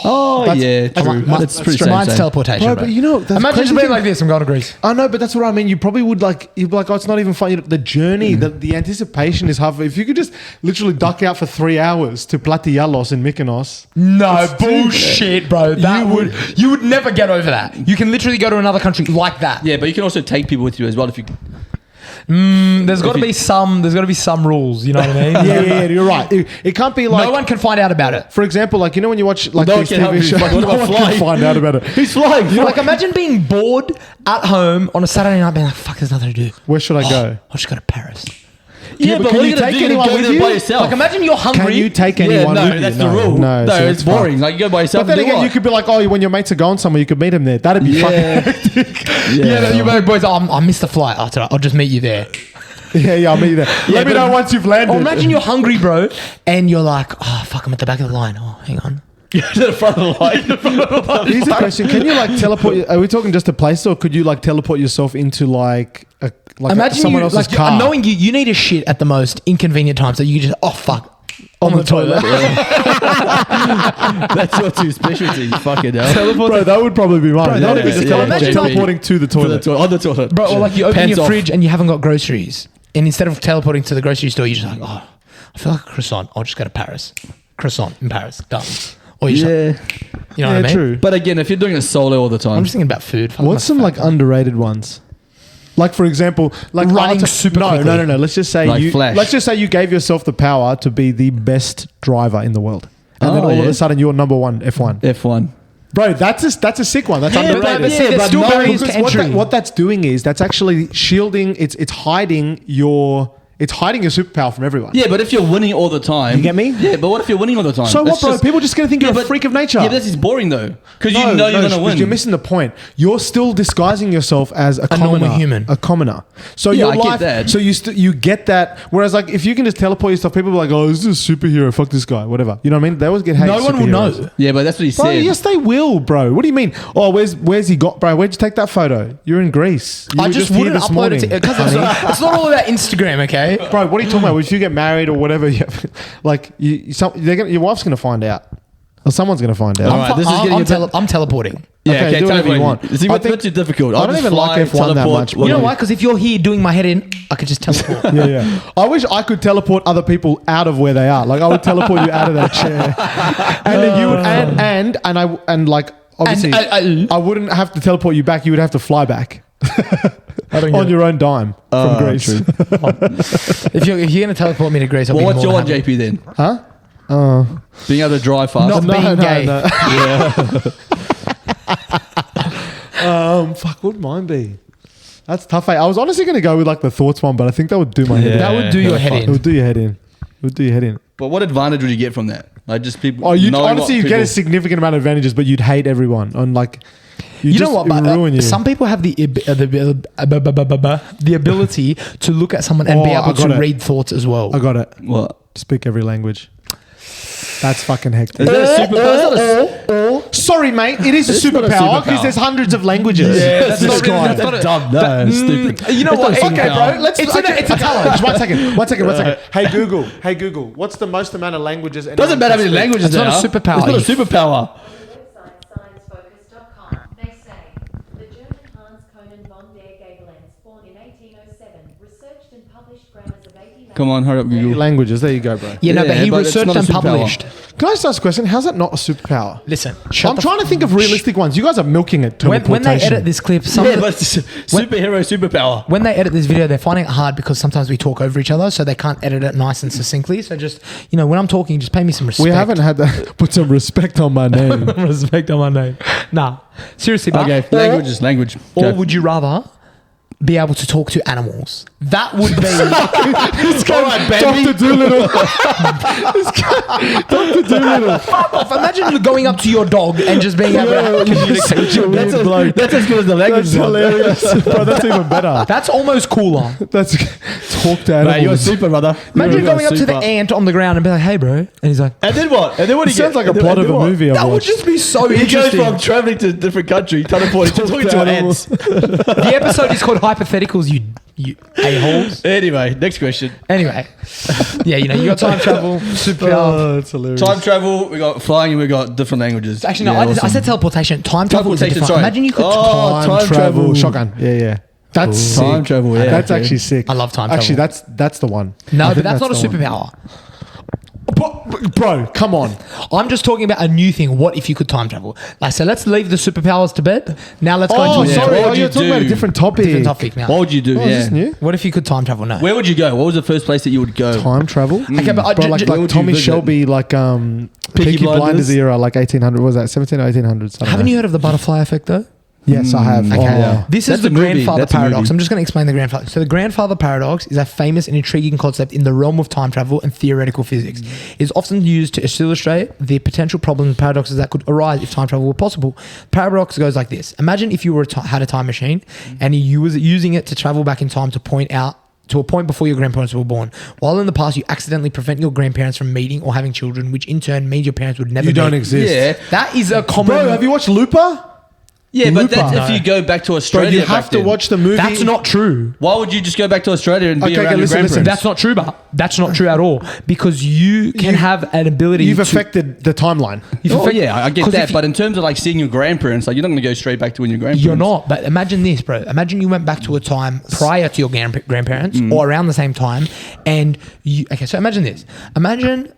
Oh, That's- yeah, true. That's pretty mine's same. teleportation. Bro, Bro, but you know, that's imagine crazy just being thing- like this. I'm going to Greece. I know, but that's what I mean. You probably would you'd be like, oh, it's not even fun. You know, the journey, the anticipation is half. If you could just literally duck out for 3 hours to Platialos in Mykonos. No bullshit, bro. You would never get over that. You can literally go to another country like that. Yeah, but you can also take people with you as well if you. There's got to be some rules. You know what I mean? Yeah, you're right. It can't be like. No one can find out about it. For example, like, you know when you watch like No one these can help TV you. shows, What no about one can flying? find out about it. He's flying. Like, imagine being bored at home on a Saturday night, being like, "Fuck, there's nothing to do. Where should I go? I'll just go to Paris." Yeah, but can what are you you going take to do? anyone Go with there you? by yourself. Like imagine you're hungry. Can you take Yeah, anyone no, with you? that's the rule. No, No, so it's boring. fucked. Like you go by yourself. But then and do again, what? you could be like, oh, when your mates are going somewhere, you could meet him there. That'd be fucking. You boys. I missed the flight. I'll just meet you there. Yeah, I'll meet you there. Let me know once you've landed. Or imagine you're hungry, bro, and you're like, oh fuck, I'm at the back of the line. Oh, hang on. to the front of the line. Here's a question: can you like teleport? Are we talking just a place, or could you like teleport yourself into like Imagine someone you, else's like, car? knowing you need a shit at the most inconvenient times, so you just fuck on the toilet. That's your two specialties. Fucking hell. Bro, that would probably be mine. Bro, That would that be is- just yeah, imagine teleporting to the toilet. On the toilet. Bro, or like you open Pants your off. fridge and you haven't got groceries, and instead of teleporting to the grocery store, you're just like, oh, I feel like a croissant. I'll just go to Paris. Croissant in Paris, done. Or you, Yeah. you know what I Yeah, mean? true. But again, if you're doing it solo all the time, I'm just thinking about food. Fuck What's my some like fat- underrated ones? Like for example, like Running I'll super no, quickly. no. Let's just say Like Flash. let's just say you gave yourself the power to be the best driver in the world, and then all of yeah. a sudden you're number one F1. F1. Bro, that's a sick one. That's Yeah, underrated. but see, there's still barriers to because entry. what that's doing is that's actually shielding. It's hiding your superpower from everyone. Yeah, but if you're winning all the time, You get me? Yeah, but what if you're winning all the time? So what, That's bro? just- People just gonna think you're a but- freak of nature. Yeah, but this is boring though, because you know you're gonna win. You're missing the point. You're still disguising yourself as a normal commoner, human. a commoner. So Yeah, your I get life, that. so you get that. Whereas like if you can just teleport yourself, people are like, oh, this is a superhero. Fuck this guy, whatever. You know what I mean? They always get hate. No one will superheroes. know. Yeah, but that's what he Bro, said. yes, they will, bro. What do you mean? Oh, where's he got, bro? Where'd you take that photo? You're in Greece. You I were just here wouldn't this upload morning. it because it's not all about Instagram, okay? Bro, what are you talking about? If you get married or whatever, like your wife's gonna find out, or someone's gonna find out. All right, this is getting I'm teleporting. Yeah, Okay, do whatever you want. See, I what's think- too difficult? I I'll don't just even like fly, F1 that teleport, much, You know whatever. why? Because if you're here doing my head in, I could just teleport. Yeah. I wish I could teleport other people out of where they are. Like I would teleport you out of that chair, and then you would, and like obviously I wouldn't have to teleport you back. You would have to fly back on your own dime from Greece. True. if you're gonna teleport me to Greece, I'll Well, be what's more your one, than happy. JP, then? Huh? Being able to drive fast. Not being gay. Fuck, what would mine be? That's tough. I was honestly going to go with like the thoughts one, but I think that would do my head in. That would do your head It in. would do your head in. It would do your head in. But what advantage would you get from that? Like just people. Oh, you knowing honestly what you get a people- significant amount of advantages, but you'd hate everyone. On like, You know what? But, ruin you. some people have the ability to look at someone and be Oh, I able got to it. read thoughts as well. I got it. What? Speak every language. That's fucking hectic. Is that a superpower? Sorry, mate. It is a It's not a superpower because superpower. there's hundreds of languages. That's This not really- guy. that's not dumb. No, it's stupid. You know what? It's not a Okay, superpower. bro. Let's. It's a challenge. One second. Hey Google. What's the most amount of languages? Doesn't matter how many languages It's there not a are. superpower. It's not a superpower. Sciencefocus.com. They say the German Hans Conan von der Gabelens, born in 1807, researched and published grammars of 80 Come on, hurry up, Google. Languages. There you go, bro. Yeah, no, but Yeah, he but it's researched not a and superpower. published. Can I just ask a question? How's that not a superpower? Listen, I'm trying to think of realistic ones. You guys are milking it. when they Teleportation. edit this clip, Yeah, but it's superhero superpower. when they edit this video, they're finding it hard because sometimes we talk over each other, so they can't edit it nice and succinctly. So just, when I'm talking, just pay me some respect. We haven't had that. Put some respect on my name. respect on my name. Nah, seriously, but Okay, language. Or Go. would you rather be able to talk to animals? That would be. All right, baby. Dr. Doolittle. Dr. Doolittle. Fuck off. Imagine going up to your dog and just being able to communicate. Such a weird bloke. That's as good as the language That's one. hilarious. Bro, that's even better. That's almost cooler. That's talk to Mate, you're animals. super, brother. Imagine You're going up to super. the ant on the ground and be like, "Hey, bro," and he's like, And then what? And then what? It sounds like a plot of a movie I've "That would watched. just be so He goes interesting." from traveling to a different country, teleporting to talking to to animals. ants. The episode is called Hypotheticals. You a-holes. Anyway, next question. Anyway, yeah, you got time travel, superpower. Oh, that's hilarious. Time travel, we got flying, and we got different languages. Actually, no, Yeah, I awesome. said teleportation. Time travel is a Teleportation, different. sorry. Imagine you could. Oh, time travel. Shotgun. Yeah. That's sick. Time travel, yeah. That's okay. actually sick. I love time Actually, travel. that's the one. No, I but think that's not a the one. superpower. Bro, come on. I'm just talking about a new thing. What if you could time travel? So let's leave the superpowers to bed. Now let's go Oh, into a sorry. What Oh, would you're you talking about a do? different topic. different topic now. What would you do? Oh, is yeah. this new? What if you could time travel? No. Where would you go? What was the first place that you would go? Time travel? Okay, but Bro, like where would you Tommy visit? Shelby, like Peaky Blinders? Blinders era, like 1800. What was that 17 or 1800? Haven't you heard of the butterfly effect though? Yes, I have. Okay. yeah. This That's is the a movie. grandfather That's a paradox. movie. I'm just going to explain the grandfather. So the grandfather paradox is a famous and intriguing concept in the realm of time travel and theoretical physics. It is often used to illustrate the potential problems and paradoxes that could arise if time travel were possible. Paradox goes like this. Imagine if you had a time machine and you was using it to travel back in time to a point before your grandparents were born. While in the past, you accidentally prevent your grandparents from meeting or having children, which in turn means your parents would never You don't meet. exist. Yeah. That is a common... Bro, have you watched Looper? Yeah, but Looper. that's if you go back to Bro, Australia. you have back to then. watch the movie. That's not true. Why would you just go back to Australia and be Okay, around your listen, grandparents? listen. That's not true, but that's not true at all because you can have an ability. You've to, affected the timeline. you've Oh affect- yeah, I get 'cause that. if you- But in terms of like seeing your grandparents, like you're not going to go straight back to when your grandparents. you're not. But imagine this, bro. Imagine you went back to a time prior to your grandparents or around the same time, and you. Okay, so imagine this. Imagine.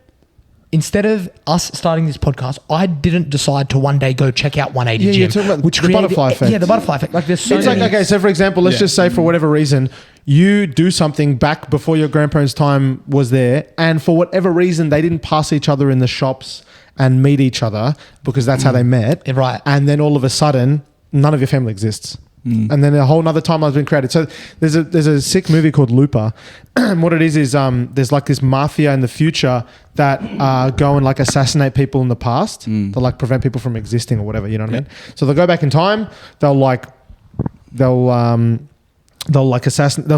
Instead of us starting this podcast, I didn't decide to one day go check out 180 Yeah, Gym, you're talking about the created- butterfly effect. Yeah, the butterfly effect. Like there's so It's like, many. okay, so for example, let's just say for whatever reason, you do something back before your grandparents' time was there, and for whatever reason, they didn't pass each other in the shops and meet each other because that's how they met. Yeah, right. And then all of a sudden, none of your family exists. And then a whole nother timeline's been created. So there's a sick movie called Looper. And what it is there's like this mafia in the future that go and like assassinate people in the past to like prevent people from existing or whatever, you know what I mean? So they'll go back in time, they'll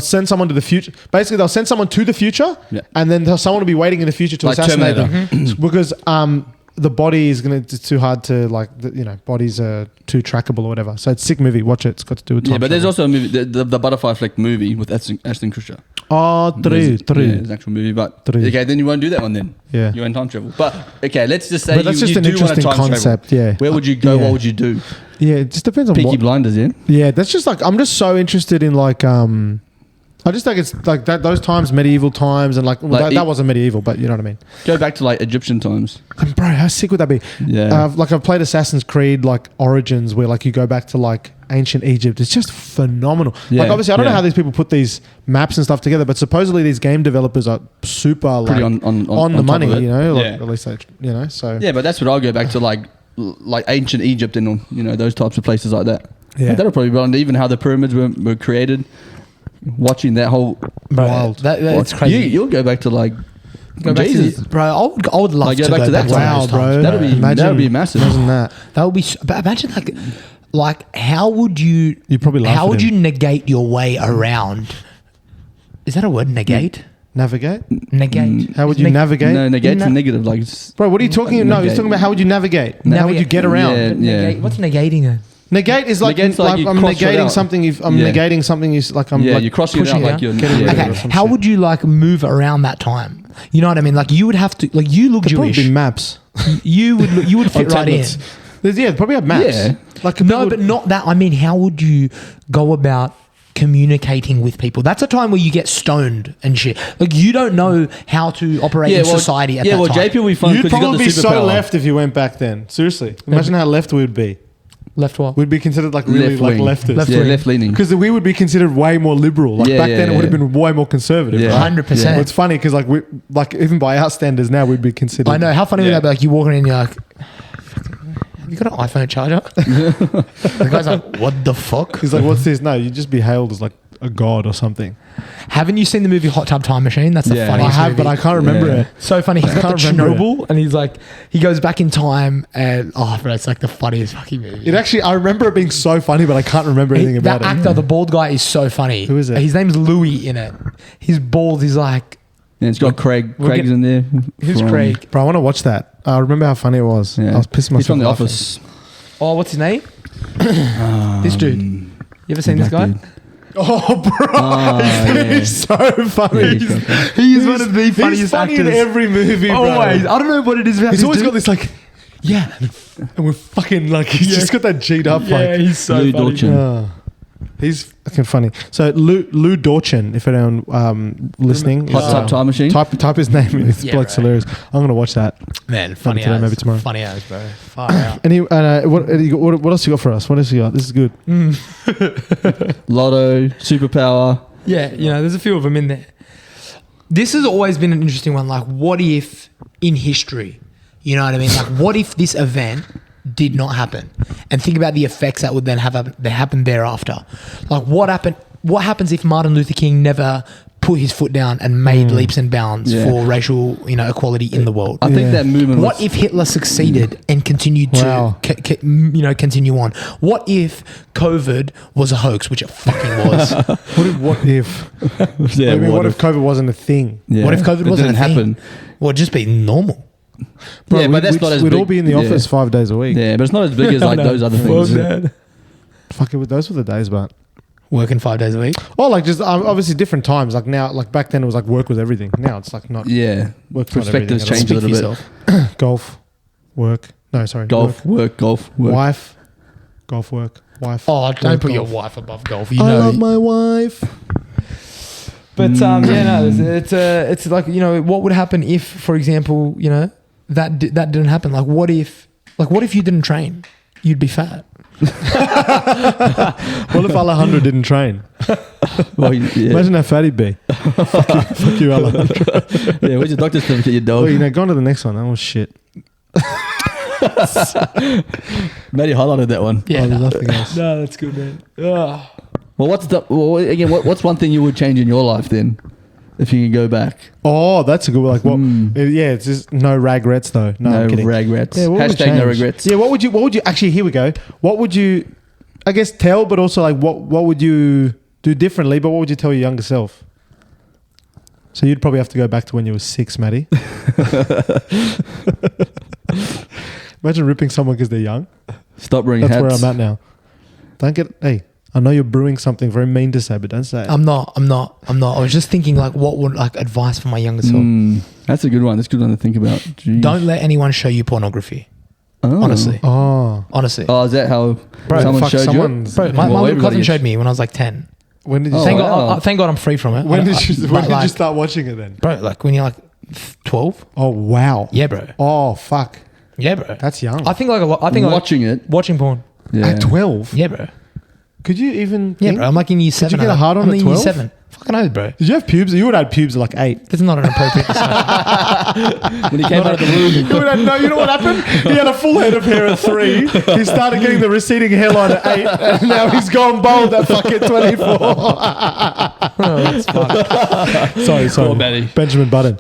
send someone to the future. Basically, they'll send someone to the future, and then someone will be waiting in the future to Like assassinate Terminator. them because the body is it's too hard to bodies are too trackable or whatever. So it's a sick movie. Watch it. It's got to do with time. Yeah, but there's travel. also a movie, the Butterfly Effect movie with Ashton Kutcher. Oh, Yeah, three. it's an actual movie, but Three. okay, then you won't do that one then. Yeah. You won't time travel. But okay, let's just say But that's you just an do want to interesting time concept, travel. yeah. Where would you go? Yeah. What would you do? Yeah, it just depends on Peaky what. Blinders, yeah. Yeah, that's just like I'm just so interested in like I just think it's like that those times, medieval times, and like, that wasn't medieval, but you know what I mean. Go back to like Egyptian times. And bro, how sick would that be? Yeah. Like I've played Assassin's Creed like Origins, where like you go back to like ancient Egypt. It's just phenomenal. Yeah, Like obviously, I don't know yeah. how these people put these maps and stuff together, but supposedly these game developers are super like Pretty on the top money, of it. you know. Like, Yeah. At least they, you know. So Yeah, but that's what I'll go back to, like ancient Egypt and those types of places like that. Yeah. That'll probably be on even how the pyramids were created. Watching that whole Wild. That's crazy. You'll go back to like Go back to Jesus. bro. I would love Like, to go back to that those time. wow, times, bro. That'd be massive. Imagine that. That would be. But imagine like how would you? You'd probably laugh How at would him. you negate your way around? Is that a word? Negate. Navigate. Negate. How would you navigate? No, negate's Na- a negative. Like, it's- Bro, what are you talking? No, he's Negate. talking about how would you navigate? How would you Navigate. get around? Yeah. Negate. What's negating it? Negate is like, Negate's like you I'm cross it negating out. something. If I'm Yeah. negating something, is like I'm yeah, like you're crossing it pushing out it like you're out. Getting rid of it yeah. or some How shit. would you like move around that time? You know what I mean? Like you would have to. Like you look There'd probably Jewish. be maps. You would fit right in. tablets. There's probably have maps. Yeah. Like No, people- but not that. I mean, how would you go about communicating with people? That's a time where you get stoned and shit. Like you don't know how to operate in society at that time. JP will be fun you'd because you got probably the be so superpower. left if you went back then. Seriously, imagine how left we would be. Left what? We'd be considered like really like Left-wing. leftist. Yeah, left leaning. Because we would be considered way more liberal. Like Yeah, back yeah, then, it would have yeah. been way more conservative. Yeah. right? 100%. Well, it's funny because like we like even by our standards now, we'd be considered. I know. How funny would Yeah. that be? Like you walking in, you're like, have you got an iPhone charger? The guy's like, what the fuck? He's like, "What's this?" No, you'd just be hailed as like a god or something. Haven't you seen the movie Hot Tub Time Machine? That's the Yeah. I funniest have, movie. but I can't remember Yeah. it. So funny. He's got the can't remember it. Chernobyl, and he's like, he goes back in time, and bro, it's like the funniest fucking movie. It actually, I remember it being so funny, but I can't remember anything about that it. actor, the bald guy, is so funny. Who is it? His name's Louis in it. He's bald. He's like, Yeah, it's got Craig. We're Craig's get- in there. who's from- Craig? Bro, I want to watch that. I remember how funny it was. Yeah. I was pissing myself. He's from The laughing. Office. Oh, what's his name? This dude. You ever seen this Black guy? dude. Oh, bro, yeah. he's so funny. Yeah, he's so funny. He is one of the funniest He's funny actors. in every movie, bro. Always. I don't know what it is about He's this always dude. got this like, yeah, and we're fucking like, he's just got that G'd up Yeah, like. he's so Lou funny. Dorchin. He's fucking funny. So Lou Dorchin, if anyone listening, Hot is, Tub Time Machine. type his name. It's Yeah, bloke's bro. hilarious. I'm gonna watch that. Man, funny today, as. maybe tomorrow. Funny as, bro. Far out. What else you got for us? What else you got? This is good. Lotto, superpower. Yeah, you know, there's a few of them in there. This has always been an interesting one. Like, what if in history, you know what I mean? Like, what if this event did not happen, and think about the effects that would then happen thereafter. Like what happens if Martin Luther King never put his foot down and made leaps and bounds for racial, equality in the world? I think that movement. What if Hitler succeeded and continued to, continue on? What if COVID was a hoax, which it fucking was? What if? Yeah, what if COVID wasn't a thing? Yeah. What if COVID wasn't a thing? Well, it'd just be normal. Bro, yeah, but that's not as we'd big. all be in the office 5 days a week. Yeah, but it's not as big as like those other things. Fuck it, those were the days, but. Working 5 days a week. Oh, like just obviously different times. Like now, like back then it was like work was everything. Now it's like not. Yeah, Work's not perspectives everything change a at all. little bit. Golf, work. No, sorry. Golf, work, golf, work. Wife, golf, work, wife. Oh, don't work, put your golf. wife above golf. I love my wife. But it's like what would happen if, for example, that didn't happen? Like what if you didn't train? You'd be fat. What if Alejandro didn't train? Well, yeah. Imagine how fat he'd be. Fuck you, Alejandro. Yeah, where's your doctor's certificate, you dog? Oh, go on to the next one. That was shit. Matty highlighted that one. Yeah, there's nothing else. No, that's good, man. Ugh. Well, what's one thing you would change in your life then, if you could go back? Oh, that's a good one. Like what? Yeah, it's just no regrets though. No, I'm kidding. regrets. Yeah, what would Hashtag no change? regrets. Yeah, what would you? Actually, here we go. What would you? I guess tell, but also like what would you do differently? But what would you tell your younger self? So you'd probably have to go back to when you were 6, Matty. Imagine ripping someone because they're young. Stop wearing That's hats. where I'm at now. Don't get. Hey, I know you're brewing something very mean to say, but don't say it. I'm not. I was just thinking like what would like advice for my younger self? That's a good one. That's a good one to think about. Jeez. Don't let anyone show you pornography. Oh. Honestly. Oh, Oh, is that how someone fuck, showed someone's- Bro, my Well, little everybody cousin is. showed me when I was like 10. when did you? Oh, Thank wow. God, thank God I'm free from it. When did But, you start watching it then? Bro, like when you're like 12? Oh wow. Yeah, bro. Oh fuck. Yeah, bro. That's young. I think watching it. watching porn. Yeah. At 12. Yeah, bro. Could you even? Yeah, think? bro. I'm like in year 7. you get a hard on I'm at in year 12? 7. Fucking oath, bro. Did you have pubes? You would have had pubes at like 8. This is not an appropriate discussion. When he came out of the room. No, you know what happened? He had a full head of hair at 3. He started getting the receding hairline at 8, and now he's gone bald at fucking 24. Oh, that's fucked. sorry. Poor Matty. Benjamin Button.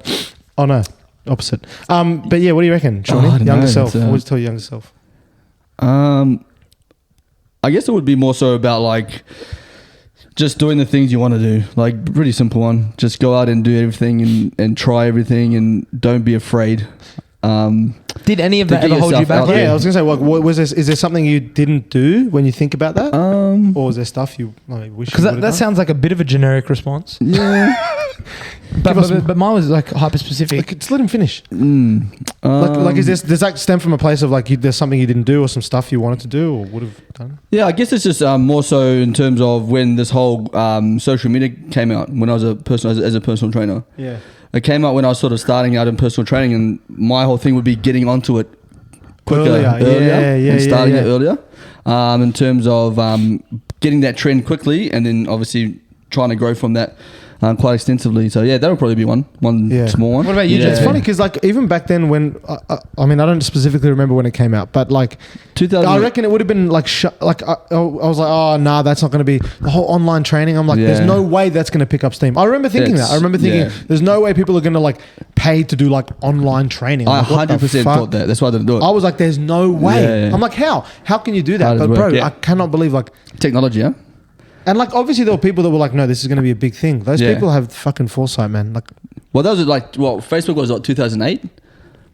Oh no, opposite. But yeah, what do you reckon, Shawnee? I don't Younger know, self. it's, What would you tell your younger self? I guess it would be more so about like just doing the things you want to do. Like pretty simple one. Just go out and do everything and try everything and don't be afraid. Did any of To that get ever hold you yourself back? out there. Yeah, I was gonna say, what was this? Is there something you didn't do when you think about that, or was there stuff you wish? Because you that sounds like a bit of a generic response. Yeah. But mine was like hyper specific. Like, just let him finish. Does Does that stem from a place of like there's something you didn't do or some stuff you wanted to do or would have done? Yeah, I guess it's just more so in terms of when this whole social media came out. When I was as a personal trainer, Yeah. it came out when I was sort of starting out in personal training, and my whole thing would be getting onto it quicker, Earlier. and starting yeah. it earlier. In terms of getting that trend quickly, and then obviously trying to grow from that quite extensively. So yeah, that would probably be one small one. What about you, Yeah. It's funny because like even back then when I mean I don't specifically remember when it came out, but like 2000. I reckon it would have been like I was like, oh nah, that's not going to be the whole online training. I'm like, there's Yeah. no way that's going to pick up steam. I remember thinking that. I remember thinking there's no way people are going to like pay to do like online training. I I'm like, what the 100% fuck? thought that. That's why I didn't do it. I was like, there's no way. Yeah. I'm like, how can you do How that? does But it bro, work? Yeah. I cannot believe like. Technology, yeah. And like obviously there were people that were like, no, this is going to be a big thing. Those Yeah. people have fucking foresight, man. Like, Well, that was like, Facebook was like 2008.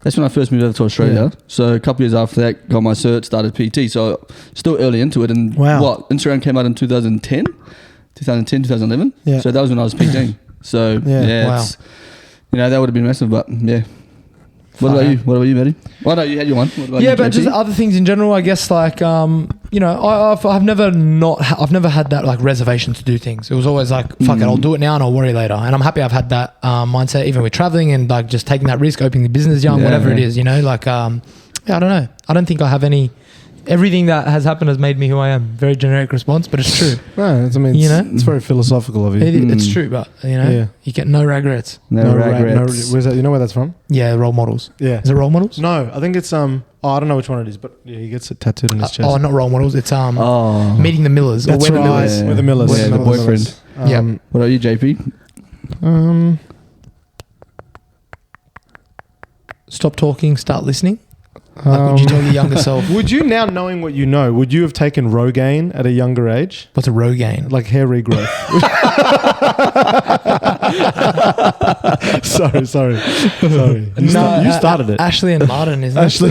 That's when I first moved over to Australia. Yeah. So a couple years after that, got my cert, started PT. So still early into it. And Wow. Instagram came out in 2010, 2011. Yeah. So that was when I was PTing. So Yeah. Wow. it's, that would have been massive. But yeah. What about you? What about you, Matty? Well, no, you had your one. What about Yeah, you, but JP? just other things in general, I guess. Like, I've never had that like reservation to do things. It was always like, fuck it, I'll do it now and I'll worry later. And I'm happy I've had that mindset, even with traveling and like just taking that risk, opening the business young, Yeah, whatever it yeah. is. Like, I don't know. I don't think I have any. Everything that has happened has made me who I am. Very generic response, but it's true. no, it's very philosophical of you. It's true, but Yeah. you get no regrets. No regrets. Where's that? You know where that's from? Yeah, role models. Yeah. Is it role models? No, I think it's Oh, I don't know which one it is, but yeah, he gets it tattooed on his chest. Oh, not role models. It's Oh. Meeting the Millers. That's or We're the right. Millers. We're the Millers. Yeah, the boyfriend. Yeah. What are you, JP? Stop talking. Start listening. Like, would you tell your younger self? Would you, now knowing what you know, would you have taken Rogaine at a younger age? What's a Rogaine? Like hair regrowth. sorry. You started it. Ashley and Martin, isn't Ashley.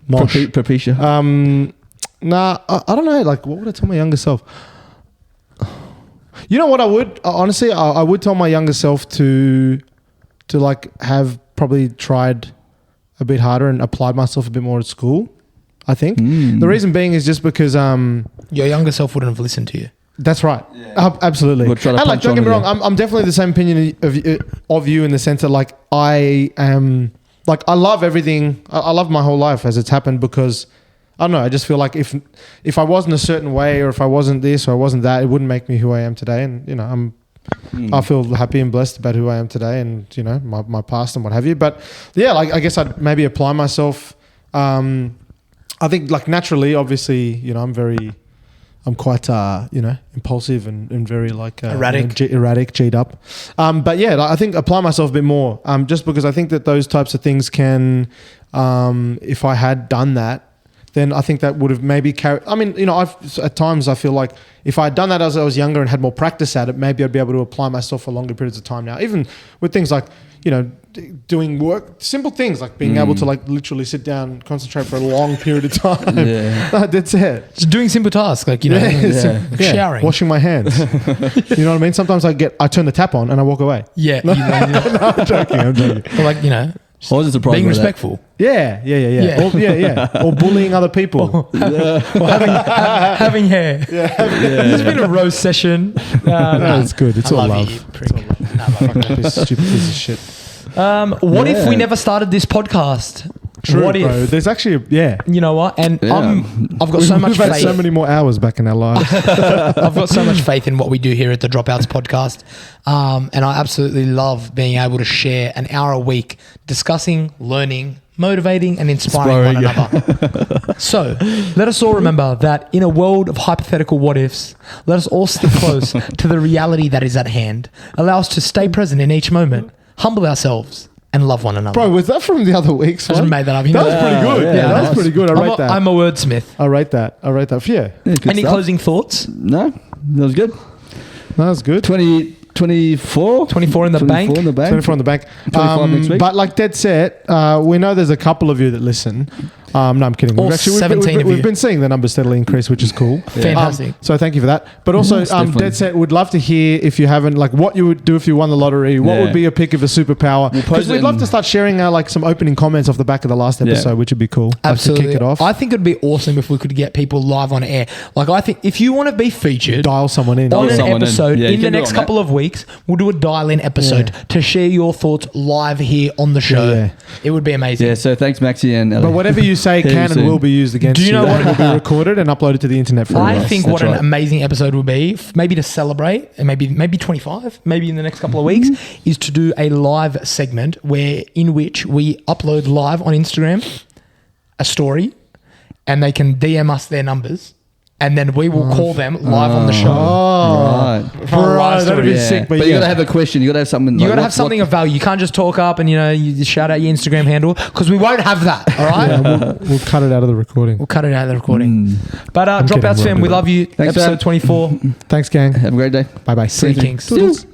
Mosh. Propecia. Nah, I don't know. Like, what would I tell my younger self? You know what I would? Honestly, I would tell my younger self to like have probably tried a bit harder and applied myself a bit more at school, I think. The reason being is just because your younger self wouldn't have listened to you. that's right. Absolutely. Would try to And like, punch don't get me on wrong, with I'm definitely the same opinion of you in the sense that like I am like I love everything. I love my whole life as it's happened because I don't know, I just feel like if I wasn't a certain way or if I wasn't this or I wasn't that, it wouldn't make me who I am today. And you know, I feel happy and blessed about who I am today and, you know, my past and what have you. But yeah, like I guess I'd maybe apply myself. I think like naturally, obviously, you know, I'm quite, you know, impulsive and very like erratic, erratic, G'd up. But yeah, I think apply myself a bit more just because I think that those types of things can, if I had done that, then I think that would have maybe carried. I mean, you know, at times I feel like if I had done that as I was younger and had more practice at it, maybe I'd be able to apply myself for longer periods of time now. Even with things like, you know, doing work, simple things like being able to like literally sit down, concentrate for a long period of time. Yeah. That's it. Just doing simple tasks like, you know, like showering, washing my hands. You know what I mean? Sometimes I turn the tap on and I walk away. Yeah. No, I'm joking. Or like, you know, I wasn't surprised being by that. respectful. Yeah. Or bullying other people. Or having hair. There's been a roast session. No, it's good. It's I all love love. you, prick. This stupid piece of shit. What if we never started this podcast? True, what bro. if? There's actually, You know what? And Yeah. I've got so much We've had faith. so many more hours back in our lives. I've got so much faith in what we do here at the Dropouts podcast. And I absolutely love being able to share an hour a week discussing, learning, motivating, and inspiring one another. So let us all remember that in a world of hypothetical what ifs, let us all stick close to the reality that is at hand. Allow us to stay present in each moment, humble ourselves, and love one another. Bro, was that from the other week's I just one? made that up. That was pretty good. yeah, that was nice. pretty good. I rate that. I'm a wordsmith. I rate that. Yeah. Yeah, good Any stuff. closing thoughts? No, that was good. That was good. 24? 24 in the bank. 24 in the bank. 24 on the bank. 25 next week. But like Dead set, we know there's a couple of you that listen. No, I'm kidding. All 17 of we've you. been seeing the numbers steadily increase, which is cool. Fantastic. So thank you for that. But also, Yes, definitely. Dead set would love to hear if you haven't, like, what you would do if you won the lottery. What Yeah. would be a pick of a superpower? We'll Because post we'd it love in- to start sharing like some opening comments off the back of the last episode, which would be cool. Absolutely. Like to kick it off. I think it'd be awesome if we could get people live on air. Like, I think if you want to be featured Dial someone in. on an someone in. episode Yeah, you in the can do it next on that. couple of weeks, we'll do a dial-in episode to share your thoughts live here on the show. Yeah. It would be amazing. Yeah, so thanks, Maxi and Ellie. But whatever you say Hear you can and soon. will be used against Do you know and what- will be recorded and uploaded to the internet for I us. think That's what an right. amazing episode would be, maybe to celebrate, and maybe 25, maybe in the next couple of weeks, is to do a live segment in which we upload live on Instagram a story, and they can DM us their numbers, and then we will call them live on the show. Right. For a live that'd be story. Yeah. sick. But you got to have a question. You got to have something. You like, got to have something of value. You can't just talk up and, you shout out your Instagram handle, because we won't have that, all right? We'll cut it out of the recording. We'll cut it out of the recording. But kidding, Dropouts fam, we Robert. love you. Thanks, Episode man. 24. Thanks, gang. Have a great day. Bye bye. Three Kings. Toodles.